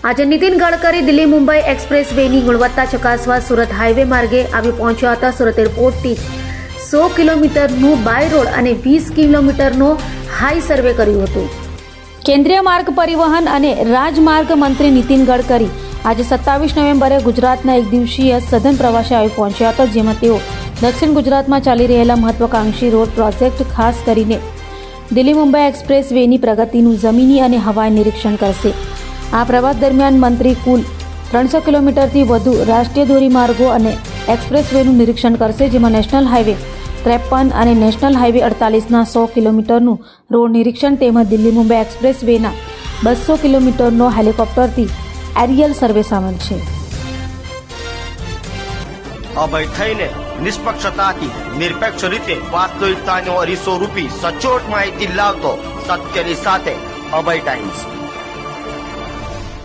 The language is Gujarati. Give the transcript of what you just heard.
આજે નીતિન ગડકરી દિલ્હી મુંબઈ એક્સપ્રેસ વેની ગુણવત્તા ચકાસવા સુરત હાઈવે માર્ગે આવી પહોંચ્યા હતા. સુરત એરપોર્ટથી 100 કિલોમીટરનું બાય રોડ અને 20 કિલોમીટરનો હાઈ સર્વે કર્યું હતું. કેન્દ્રીય માર્ગ પરિવહન અને રાજમાર્ગ મંત્રી નીતિન ગડકરી આજે 27 નવેમ્બરે ગુજરાતના એક દિવસીય સઘન પ્રવાસે આવી પહોંચ્યા હતા, જેમાં તેઓ દક્ષિણ ગુજરાતમાં ચાલી રહેલા મહત્વાકાંક્ષી રોડ પ્રોજેક્ટ ખાસ કરીને દિલ્હી મુંબઈ એક્સપ્રેસ વેની પ્રગતિનું જમીની અને હવાઈ નિરીક્ષણ કરશે. આ પ્રવાસ દરમિયાન મંત્રી કુલ 300 કિલોમીટરથી વધુ રાષ્ટ્રીય ધોરીમાર્ગો અને એક્સપ્રેસ વેનું નિરીક્ષણ કરશે, જેમાં નેશનલ હાઈવે 53 અને નેશનલ હાઈવે 48ના 100 કિલોમીટરનું રોડ નિરીક્ષણ તેમજ દિલ્હી મુંબઈ એક્સપ્રેસ વેના 200 કિલોમીટરનો હેલિકોપ્ટરથી એરિયલ સર્વે સામેલ છે. અભય થઈને નિષ્પક્ષતાથી નિરપેક્ષ રીતે વાસ્તવિકતાનો અરીસો રૂપી સચોટ માહિતી લાવતો સત્યની સાથે અભય ટાઈમ્સ.